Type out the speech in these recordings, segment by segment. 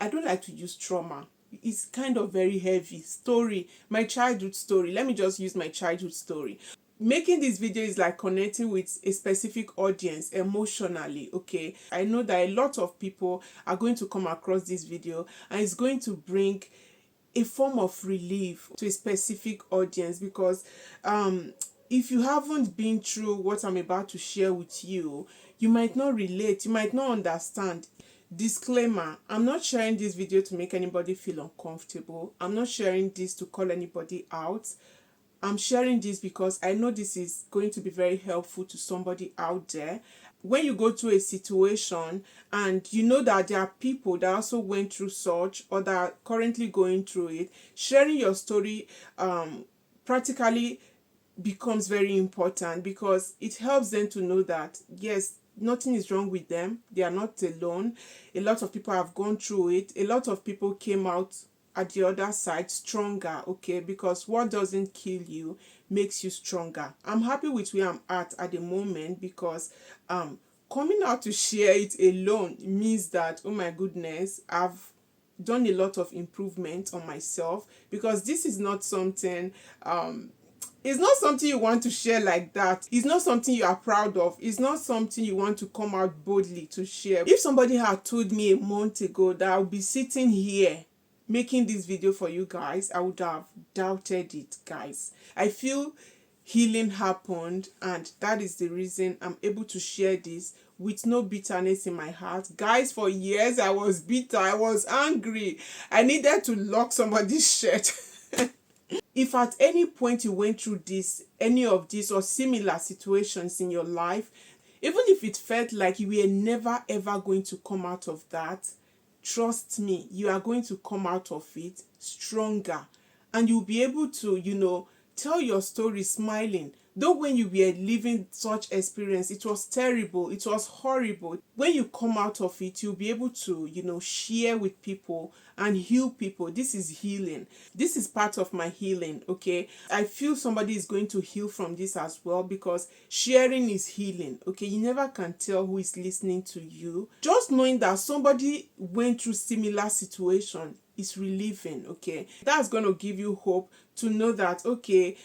I don't like to use trauma. It's kind of very heavy story. My childhood story. Let me just use my childhood story. Making this video is like connecting with a specific audience emotionally. Okay, I know that a lot of people are going to come across this video, and it's going to bring a form of relief to a specific audience, because if you haven't been through what I'm about to share with you, you might not relate, you might not understand. Disclaimer: I'm not sharing this video to make anybody feel uncomfortable. I'm not sharing this to call anybody out. I'm sharing this because I know this is going to be very helpful to somebody out there. When you go through a situation and you know that there are people that also went through such or that are currently going through it, sharing your story practically becomes very important, because it helps them to know that yes, nothing is wrong with them, they are not alone. A lot of people have gone through it, a lot of people came out at the other side stronger. Okay, because what doesn't kill you makes you stronger. I'm happy with where I'm at the moment, because coming out to share it alone means that, oh my goodness, I've done a lot of improvement on myself, because this is not something it's not something you want to share like that. It's not something you are proud of. It's not something you want to come out boldly to share. If somebody had told me a month ago that I would be sitting here making this video for you guys, I would have doubted it, guys. I feel healing happened, and that is the reason I'm able to share this with no bitterness in my heart. Guys, for years I was bitter, I was angry, I needed to lock somebody's shirt. If at any point you went through this, any of these or similar situations in your life, even if it felt like you were never ever going to come out of that, trust me, you are going to come out of it stronger, and you'll be able to, tell your story smiling. Though when you were living such experience, it was terrible, it was horrible. When you come out of it, you'll be able to, share with people and heal people. This is healing. This is part of my healing, okay? I feel somebody is going to heal from this as well, because sharing is healing, okay? You never can tell who is listening to you. Just knowing that somebody went through similar situation is relieving, okay? That's going to give you hope to know that, okay,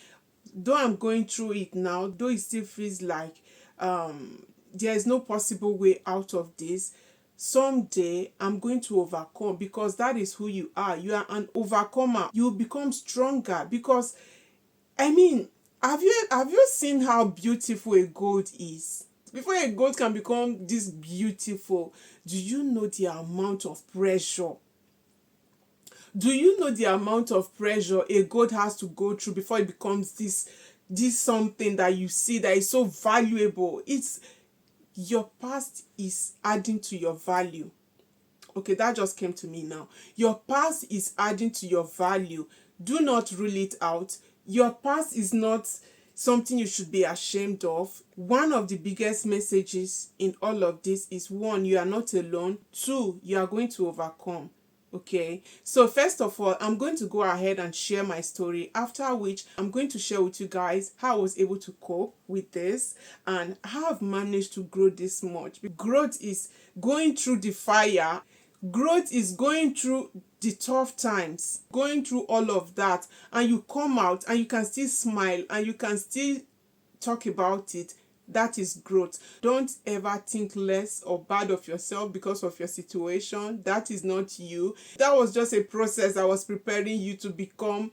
though I'm going through it now, though it still feels like there is no possible way out of this, someday I'm going to overcome, because that is who you are. You are an overcomer. You become stronger, because I mean, have you seen how beautiful a goat is? Before a goat can become this beautiful, do you know the amount of pressure? Do you know the amount of pressure a goat has to go through before it becomes this something that you see that is so valuable? It's your past is adding to your value. Okay, that just came to me now. Your past is adding to your value. Do not rule it out. Your past is not something you should be ashamed of. One of the biggest messages in all of this is, one, you are not alone. Two, you are going to overcome. Okay, so first of all, I'm going to go ahead and share my story, after which I'm going to share with you guys how I was able to cope with this and how I've managed to grow this much. Growth is going through the fire, growth is going through the tough times, going through all of that, and you come out and you can still smile and you can still talk about it. That is growth. Don't ever think less or bad of yourself because of your situation. That is not you. That was just a process. I was preparing you to become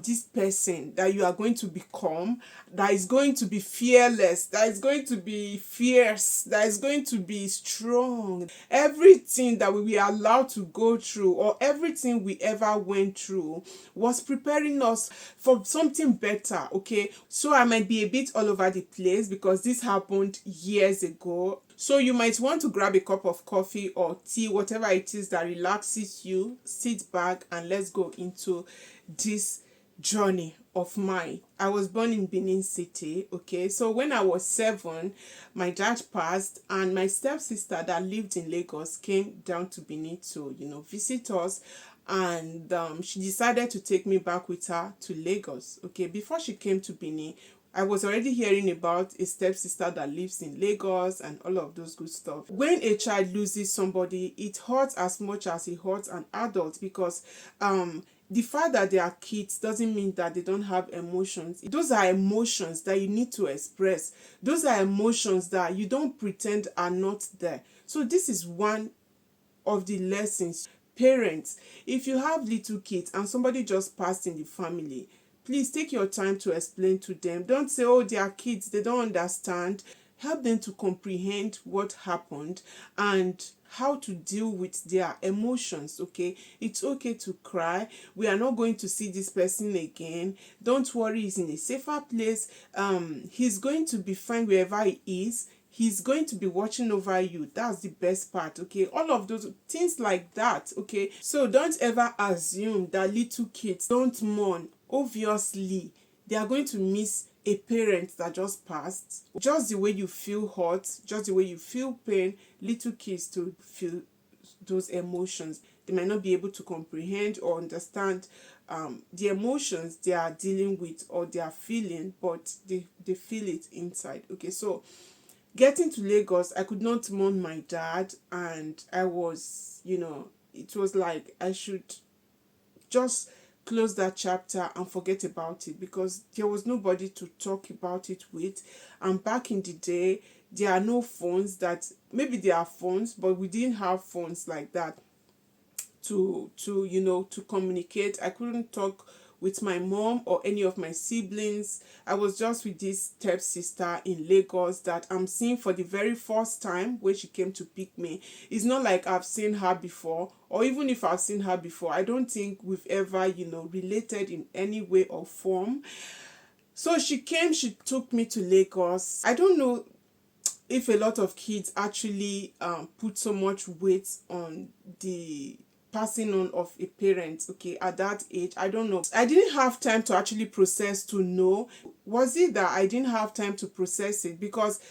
this person that you are going to become, that is going to be fearless, that is going to be fierce, that is going to be strong. Everything that we were allowed to go through, or everything we ever went through, was preparing us for something better, okay? So I might be a bit all over the place because this happened years ago. So you might want to grab a cup of coffee or tea, whatever it is that relaxes you. Sit back and let's go into this journey of mine. I was born in Benin City, okay? So when I was 7, my dad passed, and my stepsister that lived in Lagos came down to Benin to, visit us, and she decided to take me back with her to Lagos, okay? Before she came to Benin, I was already hearing about a stepsister that lives in Lagos and all of those good stuff. When a child loses somebody, it hurts as much as it hurts an adult, because the fact that they are kids doesn't mean that they don't have emotions. Those are emotions that you need to express. Those are emotions that you don't pretend are not there. So this is one of the lessons. Parents, if you have little kids and somebody just passed in the family, please take your time to explain to them. Don't say, oh, they are kids, they don't understand. Help them to comprehend what happened and how to deal with their emotions. Okay, it's okay to cry. We are not going to see this person again. Don't worry, he's in a safer place. He's going to be fine wherever he is. He's going to be watching over you. That's the best part. Okay, all of those things like that. Okay, so don't ever assume that little kids don't mourn. Obviously, they are going to miss a parent that just passed. Just the way you feel hurt, just the way you feel pain, little kids to feel those emotions. They might not be able to comprehend or understand the emotions they are dealing with or they are feeling, but they feel it inside. Okay, so getting to Lagos, I could not mourn my dad, and I was, it was like I should just close that chapter and forget about it, because there was nobody to talk about it with. And back in the day, there are no phones that, maybe there are phones, but we didn't have phones like that to communicate. I couldn't talk with my mom or any of my siblings. I was just with this stepsister in Lagos that I'm seeing for the very first time when she came to pick me. It's not like I've seen her before, or even if I've seen her before, I don't think we've ever, related in any way or form. So she came, she took me to Lagos. I don't know if a lot of kids actually put so much weight on the passing on of a parent, okay, at that age. I don't know. I didn't have time to actually process to know. Was it that I didn't have time to process it? Because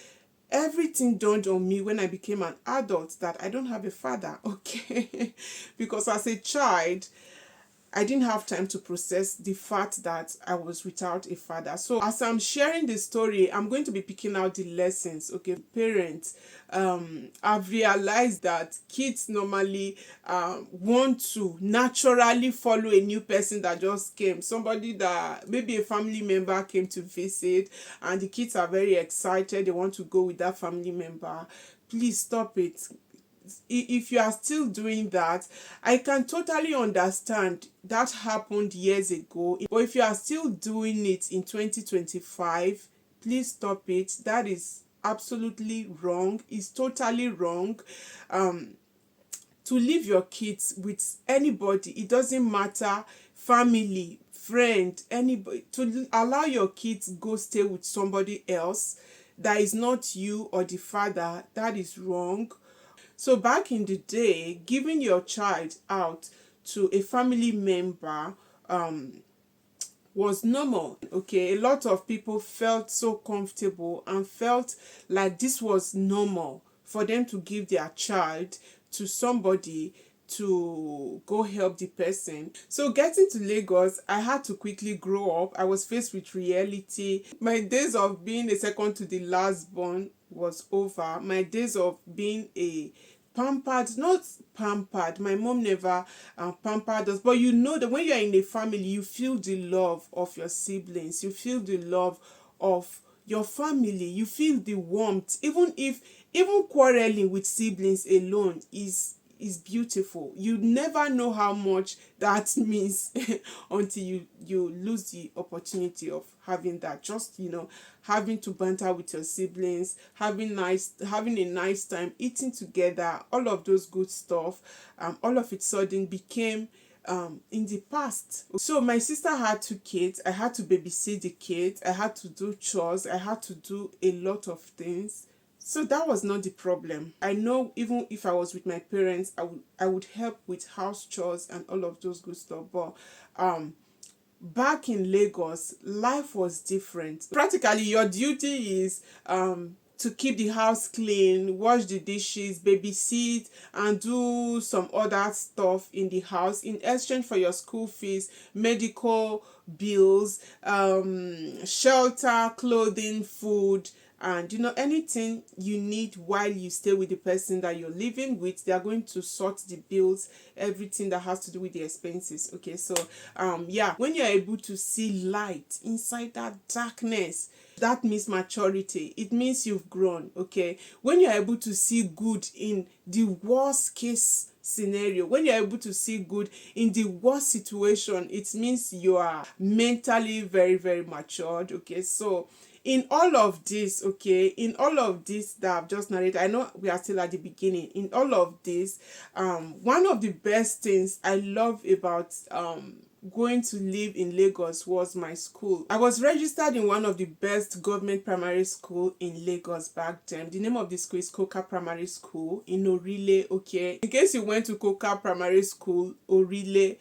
everything dawned on me when I became an adult that I don't have a father, okay? Because as a child, I didn't have time to process the fact that I was without a father. So as I'm sharing the story, I'm going to be picking out the lessons. Okay, parents, I've realized that kids normally want to naturally follow a new person that just came. Somebody that maybe a family member came to visit, and the kids are very excited. They want to go with that family member. Please stop it. If you are still doing that, I can totally understand that happened years ago. But if you are still doing it in 2025, please stop it. That is absolutely wrong. It's totally wrong. To leave your kids with anybody, it doesn't matter, family, friend, anybody, to allow your kids go stay with somebody else that is not you or the father, that is wrong. So back in the day, giving your child out to a family member was normal. Okay, a lot of people felt so comfortable and felt like this was normal for them to give their child to somebody to go help the person. So getting to Lagos, I had to quickly grow up. I was faced with reality. My days of being a second to the last born was over. My days of being a pampered, not pampered, my mom never pampered us, but you know that when you're in a family, you feel the love of your siblings, you feel the love of your family, you feel the warmth. Even quarreling with siblings alone is beautiful. You never know how much that means until you lose the opportunity of having that. Just having to banter with your siblings, having a nice time, eating together, all of those good stuff, all of it sudden became in the past. So my sister had 2 kids. I had to babysit the kids. I had to do chores. I had to do a lot of things. So that was not the problem. I know even if I was with my parents, I would help with house chores and all of those good stuff. But back in Lagos, life was different. Practically, your duty is to to keep the house clean, wash the dishes, babysit, and do some other stuff in the house in exchange for your school fees, medical bills, shelter, clothing, food, and anything you need while you stay with the person that you're living with. They are going to sort the bills, everything that has to do with the expenses. Okay, so yeah, when you're able to see light inside that darkness, that means maturity. It means you've grown. Okay, when you're able to see good in the worst case scenario, when you're able to see good in the worst situation, it means you are mentally very, very matured. Okay, so in all of this, in all of this that I've just narrated, I know we are still at the beginning. In all of this, one of the best things I love about going to live in Lagos was my school. I was registered in one of the best government primary school in Lagos back then. The name of the school is Coca Primary School in Orile. Okay, in case you went to Coca Primary School, Orile,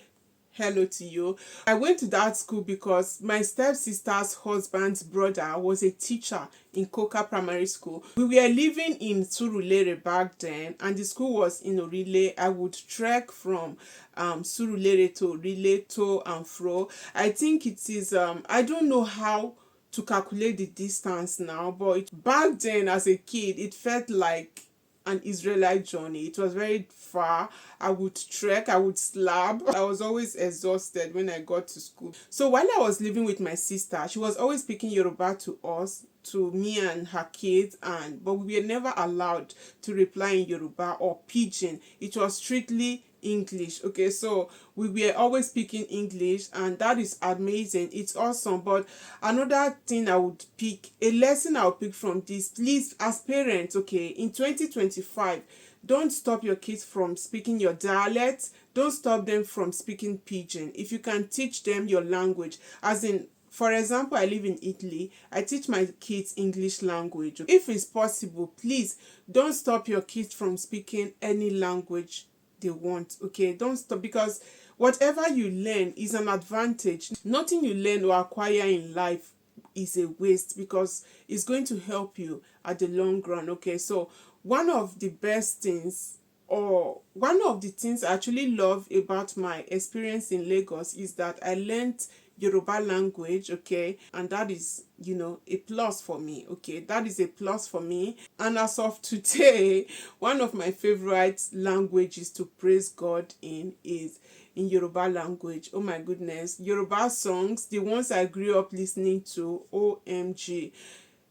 hello to you. I went to that school because my stepsister's husband's brother was a teacher in Coca Primary School. We were living in Surulere back then, and the school was in Orile. I would trek from Surulere to Orile, to and fro. I think it is, I don't know how to calculate the distance now, but back then as a kid, it felt like an Israelite journey. It was very far. I would trek, I would slab. I was always exhausted when I got to school. So while I was living with my sister, she was always speaking Yoruba to us, to me and her kids, but we were never allowed to reply in Yoruba or Pidgin. It was strictly English. Okay, so we were always speaking English, and that is amazing. It's awesome. But another thing I would pick, a lesson I'll pick from this, please, as parents, okay, in 2025, don't stop your kids from speaking your dialect. Don't stop them from speaking Pidgin. If you can teach them your language, as in, for example, I live in Italy. I teach my kids English language. If it's possible, please don't stop your kids from speaking any language they want. Okay, don't stop, because whatever you learn is an advantage. Nothing you learn or acquire in life is a waste, because it's going to help you at the long run. Okay, so one of the best things, or one of the things I actually love about my experience in Lagos, is that I learned Yoruba language. Okay, and that is, a plus for me. Okay, that is a plus for me. And as of today, one of my favorite languages to praise God in is in Yoruba language. Oh my goodness, Yoruba songs, the ones I grew up listening to, OMG,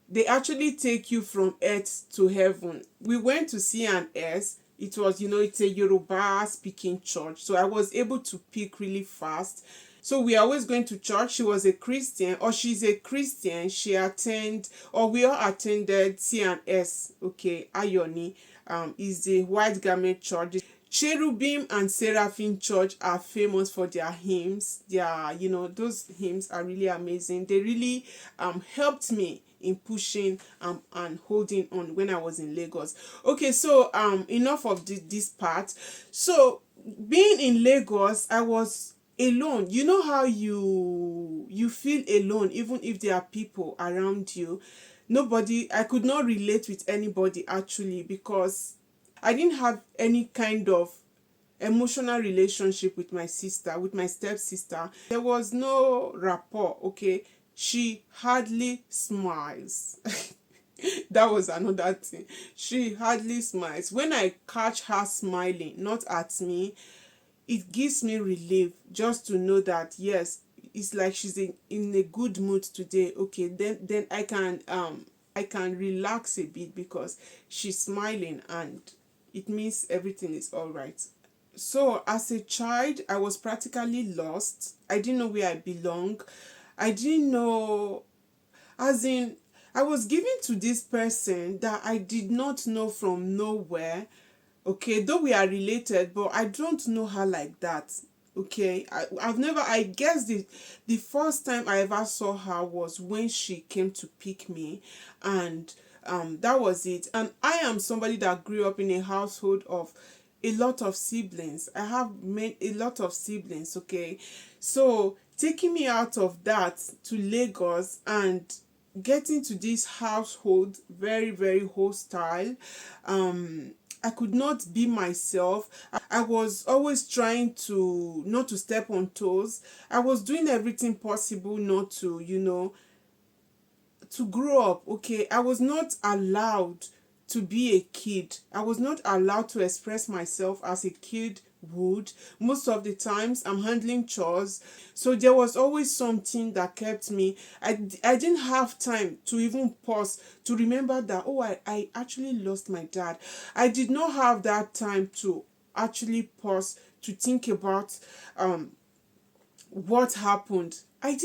they actually take you from earth to heaven. We went to C&S. It was, it's a Yoruba speaking church, so I was able to pick really fast. So we are always going to church. She was a Christian, or she's a Christian. She we all attended C&S. Okay, Ayoni is the white garment church. Cherubim and Seraphim Church are famous for their hymns. Those hymns are really amazing. They really helped me in pushing and holding on when I was in Lagos. Okay, so enough of this part. So being in Lagos, I was alone. You know how you feel alone even if there are people around you. I could not relate with anybody actually, because I didn't have any kind of emotional relationship with my sister, with my stepsister. There was no rapport. Okay, she hardly smiles. That was another thing. She hardly smiles. When I catch her smiling, not at me, it gives me relief just to know that, yes, it's like she's in a good mood today. Okay, then I can relax a bit because she's smiling, and it means everything is all right. So as a child, I was practically lost. I didn't know where I belong. I didn't know, as in, I was given to this person that I did not know from nowhere. Okay, though we are related, but I don't know her like that. Okay, I guess the first time I ever saw her was when she came to pick me, and that was it. And I am somebody that grew up in a household of a lot of siblings. I have made a lot of siblings. Okay, so taking me out of that to Lagos, and getting to this household very, very hostile. I could not be myself. I was always trying to not to step on toes. I was doing everything possible not to, to grow up. Okay, I was not allowed to be a kid. I was not allowed to express myself as a kid would. Most of the times I'm handling chores, so there was always something that kept me. I didn't have time to even pause to remember that, oh, I actually lost my dad. I did not have that time to actually pause to think about what happened. I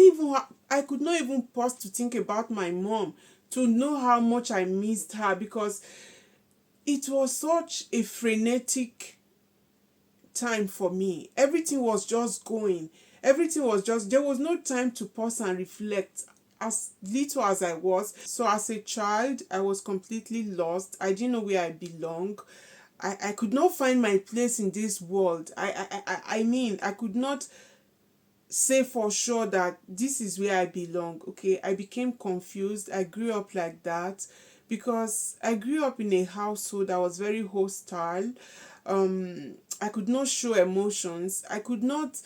could not even pause to think about my mom, to know how much I missed her, because it was such a frenetic time for me. Everything was just going. Everything was just, there was no time to pause and reflect, as little as I was. So as a child, I was completely lost. I didn't know where I belong. I could not find my place in this world. I mean, I could not say for sure that this is where I belong. Okay, I became confused. I grew up like that because I grew up in a household that was very hostile. I could not show emotions. I could not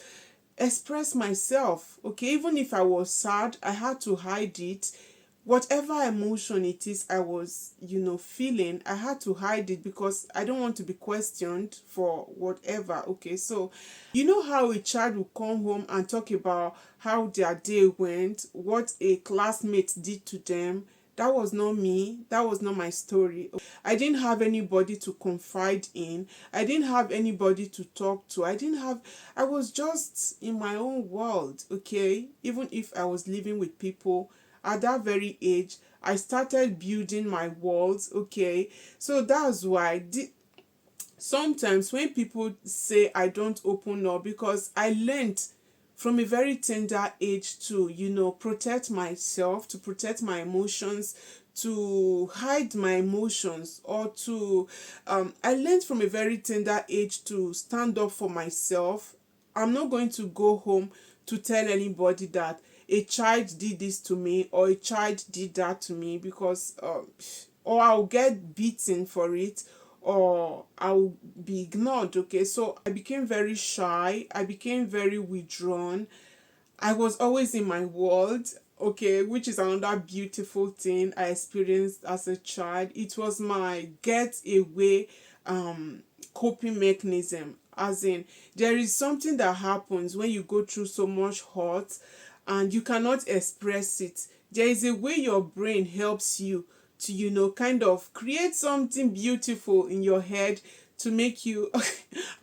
express myself. Okay, even if I was sad, I had to hide it. Whatever emotion it is I was, feeling, I had to hide it because I don't want to be questioned for whatever. Okay, so how a child will come home and talk about how their day went, what a classmate did to them. That was not me. That was not my story. I didn't have anybody to confide in. I didn't have anybody to talk to. I was just in my own world. Okay, even if I was living with people at that very age, I started building my walls. Okay, so that's why sometimes when people say I don't open up, because I learned from a very tender age to protect myself, to protect my emotions, to hide my emotions, or to I learned from a very tender age to stand up for myself. I'm not going to go home to tell anybody that a child did this to me or a child did that to me, because or I'll get beaten for it, or I'll be ignored. Okay, so I became very shy. I became very withdrawn. I was always in my world. Okay, which is another beautiful thing I experienced as a child. It was my get away coping mechanism. As in, there is something that happens when you go through so much hurt and you cannot express it. There is a way your brain helps you to kind of create something beautiful in your head to make you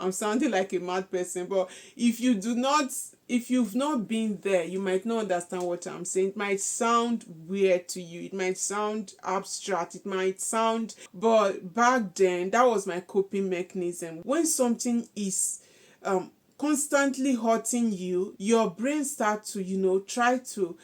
I'm sounding like a mad person, but if you've not been there, you might not understand what I'm saying. It might sound weird to you, it might sound abstract, it might sound, but back then that was my coping mechanism. When something is constantly hurting you, your brain starts to try to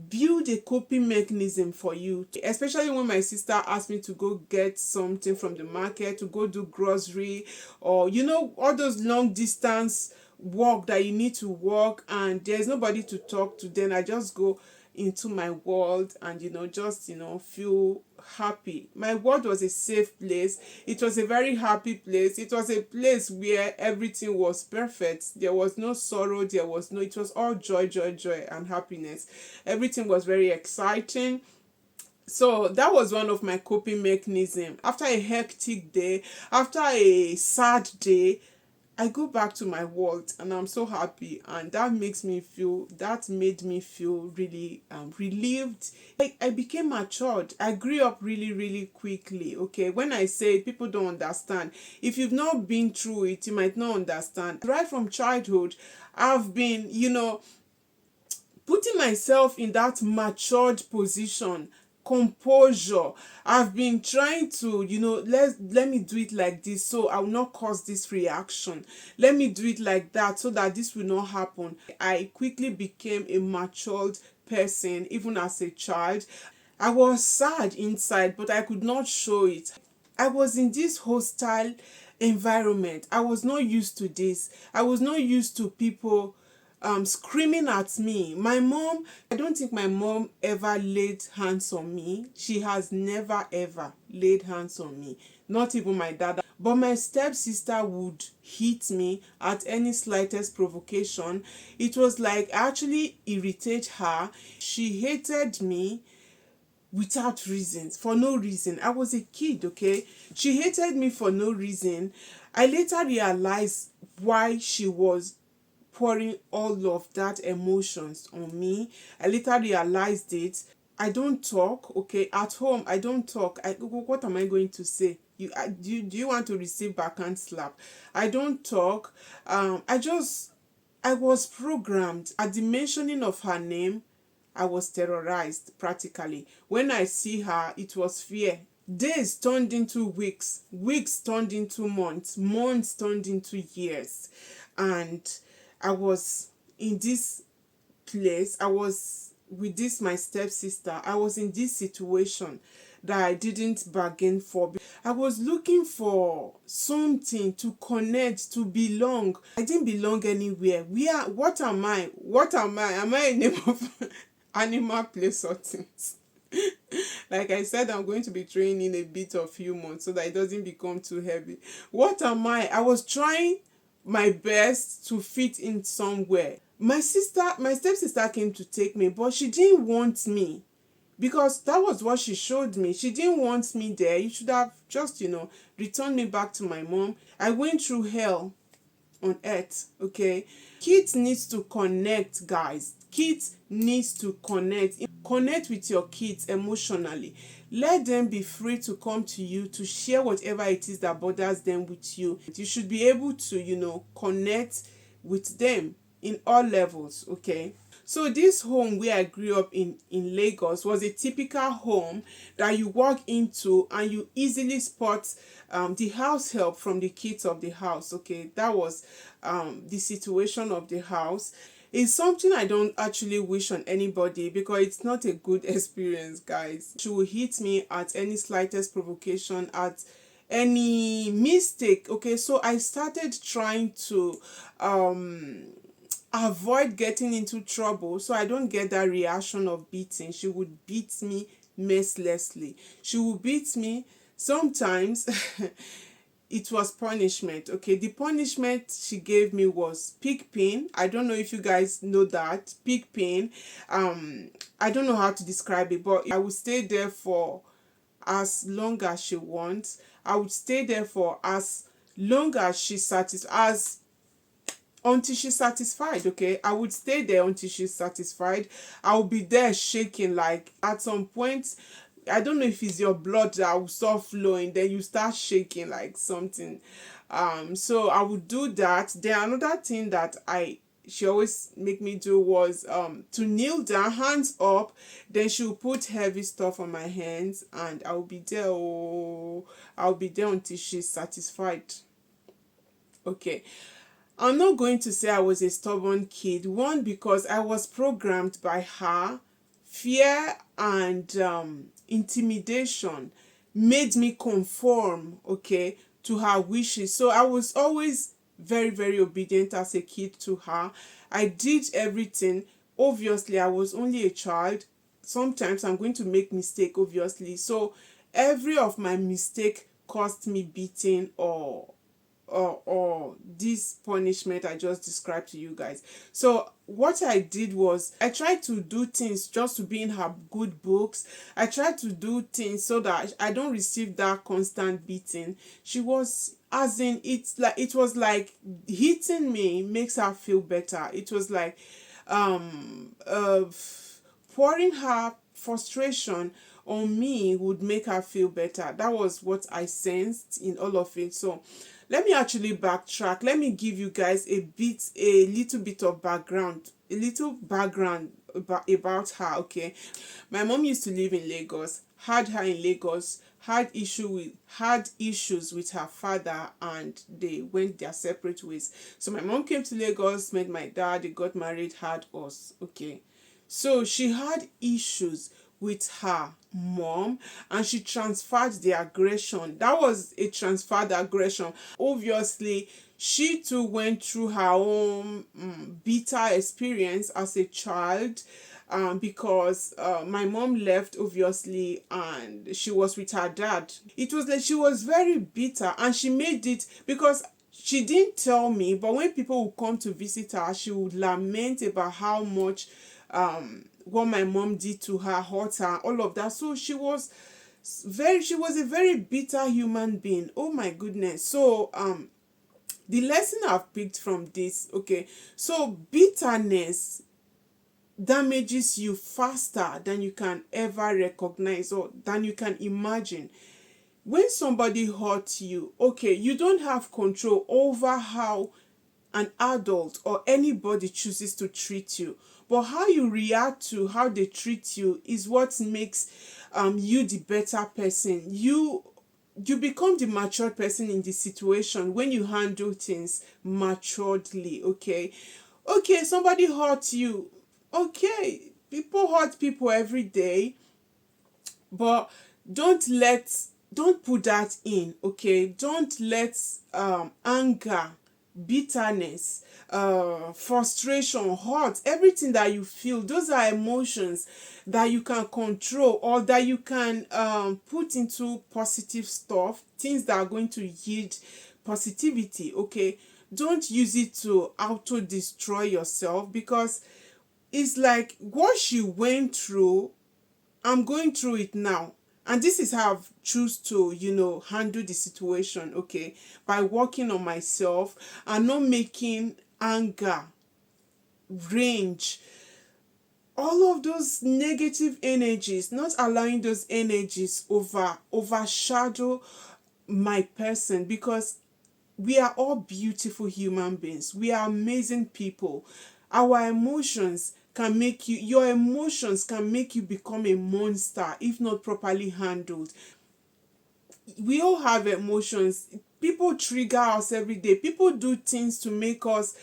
build a coping mechanism for you. Especially when my sister asked me to go get something from the market, to go do grocery, or all those long distance walk that you need to walk and there's nobody to talk to, then I just go into my world and just feel happy. My world was a safe place. It was a very happy place. It was a place where everything was perfect. There was no sorrow, it was all joy, joy, joy and happiness. Everything was very exciting. So that was one of my coping mechanism. After a hectic day, after a sad day, I go back to my world and I'm so happy, and that made me feel really relieved. I became matured. I grew up really, really quickly. Okay, when I say people don't understand, if you've not been through it, you might not understand. Right from childhood, I've been putting myself in that matured position, composure. I've been trying to let me do it like this so I will not cause this reaction. Let me do it like that so that this will not happen. I quickly became a matured person. Even as a child, I was sad inside, but I could not show it. I was in this hostile environment. I was not used to this. I was not used to people screaming at me. My mom, I don't think my mom ever laid hands on me. She has never ever laid hands on me. Not even my dad. But my stepsister would hit me at any slightest provocation. It was like I actually irritate her. She hated me without reasons, for no reason. I was a kid, okay? She hated me for no reason. I later realized why she was pouring all of that emotions on me. I later realized it. I don't talk, okay? At home, I don't talk. What am I going to say? Do you want to receive backhand slap? I don't talk. I was programmed. At the mentioning of her name, I was terrorized practically. When I see her, it was fear. Days turned into weeks, weeks turned into months, months turned into years. And I was in this place, I was with this my stepsister. I was in this situation that I didn't bargain for. I was looking for something to connect, to belong. I didn't belong anywhere. What am I? What am I? Am I a name of animal play sortings? Like I said, I'm going to be training a bit of humor so that it doesn't become too heavy. What am I? I was trying my best to fit in somewhere. My stepsister came to take me, but she didn't want me because that was what she showed me. She didn't want me there. You should have just, returned me back to my mom. I went through hell on earth, okay? Kids needs to connect, guys. Kids needs to connect with your kids emotionally. Let them be free to come to you to share whatever it is that bothers them with you. You should be able to, connect with them in all levels, okay? So this home where I grew up in Lagos was a typical home that you walk into and you easily spot the house help from the kids of the house. Okay, that was the situation of the house. It's something I don't actually wish on anybody because it's not a good experience, guys. She will hit me at any slightest provocation, at any mistake. Okay, so I started trying to avoid getting into trouble so I don't get that reaction of beating. She would beat me mercilessly. She would beat me sometimes. It was punishment. Okay, the punishment she gave me was pig pin. I don't know if you guys know that pig pin. I don't know how to describe it, but I would stay there for as long as she wants. I would stay there for as long as until she's satisfied. Okay, I would stay there until she's satisfied. I will be there shaking. Like at some point, I don't know if it's your blood that will start flowing, then you start shaking like something. So I would do that. Then another thing that she always make me do was to kneel down, hands up. Then she will put heavy stuff on my hands and I'll be there. Oh, I'll be there until she's satisfied. Okay, I'm not going to say I was a stubborn kid. One, because I was programmed by her. Fear and intimidation made me conform, okay, to her wishes. So I was always very, very obedient as a kid to her. I did everything. Obviously, I was only a child. Sometimes I'm going to make mistake, obviously. So every of my mistake cost me beating or this punishment I just described to you guys. So what I did was I tried to do things just to be in her good books. I tried to do things so that I don't receive that constant beating. She was, as in, it was like hitting me makes her feel better. It was like pouring her frustration on me would make her feel better. That was what I sensed in all of it. So let me actually backtrack. Let me give you guys a little bit of background, about her. Okay, my mom used to live in Lagos, had her in Lagos, had issues with her father, and they went their separate ways. So my mom came to Lagos, met my dad, they got married, had us. Okay, so she had issues with her mom, and she transferred the aggression. That was a transferred aggression. Obviously, she too went through her own bitter experience as a child, because my mom left, obviously, and she was with her dad. It was like she was very bitter, and she made it because she didn't tell me, but when people would come to visit her, she would lament about how much what my mom did to her hurt her, all of that. So she was a very bitter human being. Oh my goodness. So the lesson I've picked from this, okay, so bitterness damages you faster than you can ever recognize or than you can imagine. When somebody hurts you, okay, you don't have control over how an adult or anybody chooses to treat you, but how you react to how they treat you is what makes you the better person. You become the mature person in the situation when you handle things maturely. Okay, somebody hurt you. Okay, people hurt people every day, but don't let don't put that in. Okay, don't let anger, bitterness, frustration, hurt, everything that you feel, those are emotions that you can control, or that you can put into positive stuff, things that are going to yield positivity. Okay, don't use it to auto destroy yourself, because it's like what she went through, I'm going through it now. And this is how I've choose to, handle the situation, okay? By working on myself and not making anger, rage, all of those negative energies, not allowing those energies overshadow my person, because we are all beautiful human beings. We are amazing people. Our emotions can make you, your emotions can make you become a monster if not properly handled. We all have emotions. People trigger us every day. People do things to make us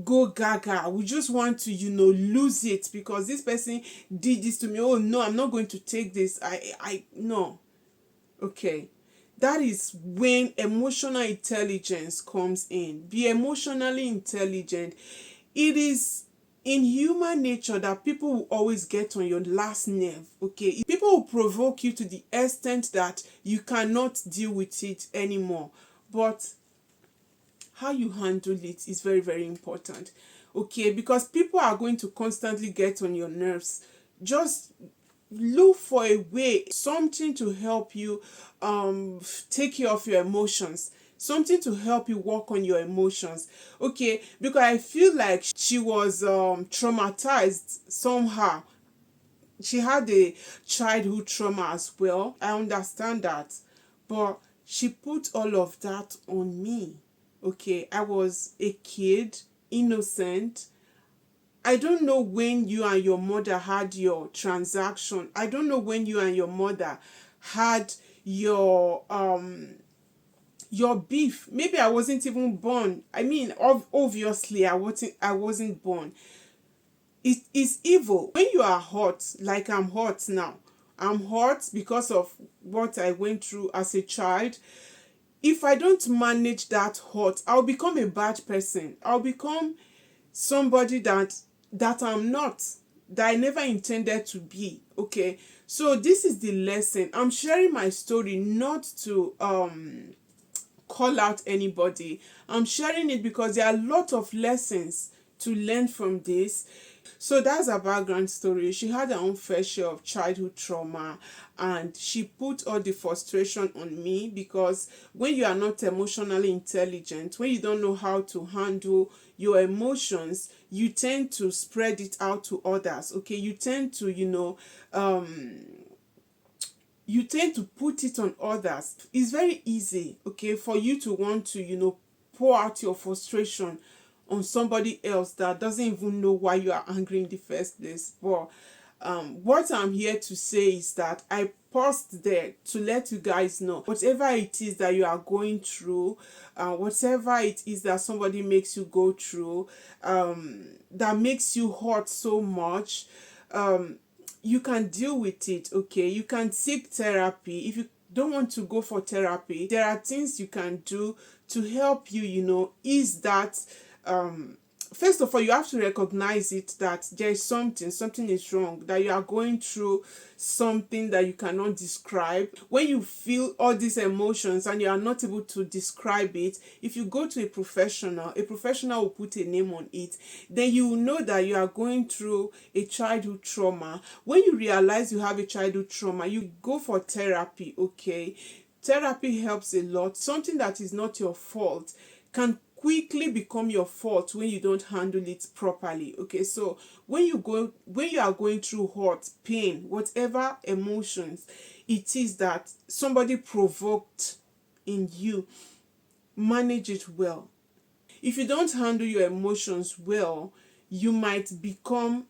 go gaga. We just want to, lose it because this person did this to me. Oh no, I'm not going to take this. I no. Okay. That is when emotional intelligence comes in. Be emotionally intelligent. It is in human nature that people will always get on your last nerve. Okay, people will provoke you to the extent that you cannot deal with it anymore, but how you handle it is very, very important. Okay, because people are going to constantly get on your nerves. Just look for a way, something to help you take care of your emotions, something to help you work on your emotions. Okay, because I feel like she was traumatized somehow. She had a childhood trauma as well, I understand that, but she put all of that on me. Okay, I was a kid, innocent. I don't know when you and your mother had your transaction. I don't know when you and your mother had your beef. Maybe I wasn't even born. I mean, obviously I wasn't born. It is evil when you are hot, like I'm hot now. I'm hot because of what I went through as a child. If I don't manage that hot, I'll become a bad person. I'll become somebody that I'm not, that I never intended to be. Okay, so this is the lesson. I'm sharing my story not to call out anybody. I'm sharing it because there are a lot of lessons to learn from this. So that's her background story. She had her own fair share of childhood trauma, and she put all the frustration on me, because when you are not emotionally intelligent, when you don't know how to handle your emotions, you tend to spread it out to others. Okay, you tend to put it on others. It's very easy, okay, for you to want to pour out your frustration on somebody else that doesn't even know why you are angry in the first place. But what I'm here to say is that I paused there to let you guys know whatever it is that you are going through, whatever it is that somebody makes you go through, that makes you hurt so much. you can deal with it. Okay, you can seek therapy. If you don't want to go for therapy, there are things you can do to help you, ease that. First of all, you have to recognize it, that there is something is wrong, that you are going through something that you cannot describe. When you feel all these emotions and you are not able to describe it, if you go to a professional will put a name on it. Then you will know that you are going through a childhood trauma. When you realize you have a childhood trauma, you go for therapy. Okay, therapy helps a lot. Something that is not your fault can quickly become your fault when you don't handle it properly. Okay, so when you are going through hurt, pain, whatever emotions it is that somebody provoked in you, manage it well. If you don't handle your emotions well, you might become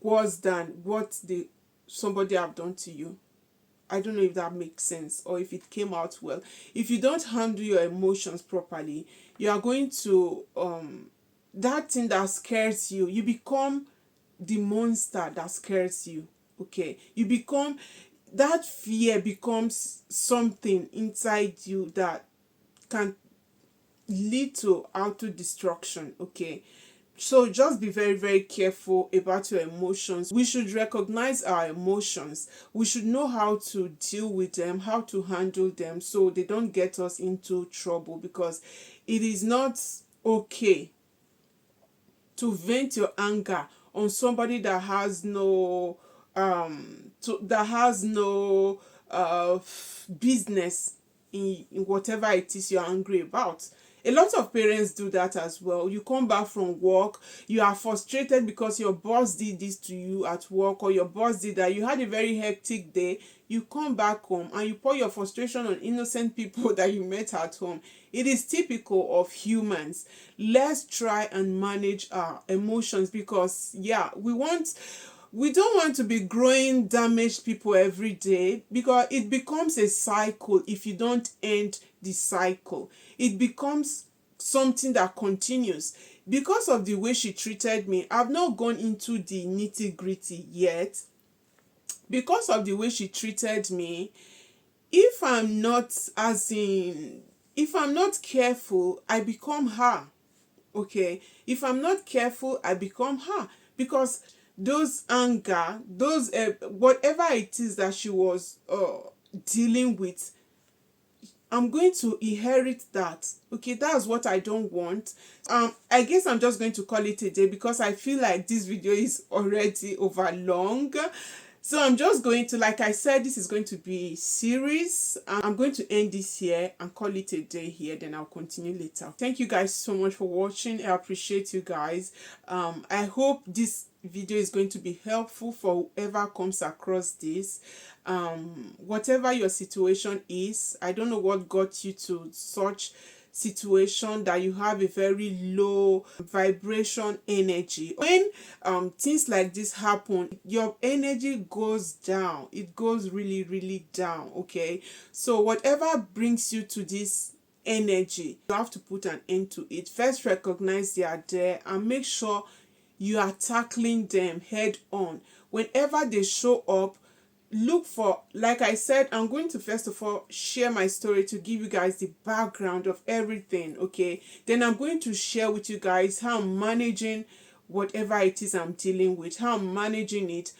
worse than what somebody have done to you. I don't know if that makes sense or if it came out well. If you don't handle your emotions properly, you are going to that thing that scares you, you become the monster that scares you. Okay, you become, that fear becomes something inside you that can lead to auto destruction. Okay, so just be very, very careful about your emotions. We should recognize our emotions. We should know how to deal with them, how to handle them so they don't get us into trouble, because it is not okay to vent your anger on somebody that has no business in whatever it is you're angry about. A lot of parents do that as well. You come back from work, you are frustrated because your boss did this to you at work, or your boss did that. You had a very hectic day. You come back home and you pour your frustration on innocent people that you met at home. It is typical of humans. Let's try and manage our emotions, because we don't want to be growing damaged people every day, because it becomes a cycle. If you don't end the cycle, it becomes something that continues. Because of the way she treated me, I've not gone into the nitty-gritty yet. Because of the way she treated me, if I'm not, if I'm not careful, I become her. Okay, if I'm not careful, I become her, because those anger, those whatever it is that she was dealing with, I'm going to inherit that. Okay, that's what I don't want. I guess I'm just going to call it a day, because I feel like this video is already over long. So I'm just going to, like I said, this is going to be a series. I'm going to end this here and call it a day here, then I'll continue later. Thank you guys so much for watching. I appreciate you guys. I hope this video is going to be helpful for whoever comes across this. Whatever your situation is, I don't know what got you to such situation that you have a very low vibration energy. When things like this happen, your energy goes down. It goes really, really down. Okay, so whatever brings you to this energy, you have to put an end to it. First, recognize they are there and make sure you are tackling them head on. Whenever they show up, look for, like I said, I'm going to first of all share my story to give you guys the background of everything. Okay, then I'm going to share with you guys how I'm managing whatever it is I'm dealing with, how I'm managing it,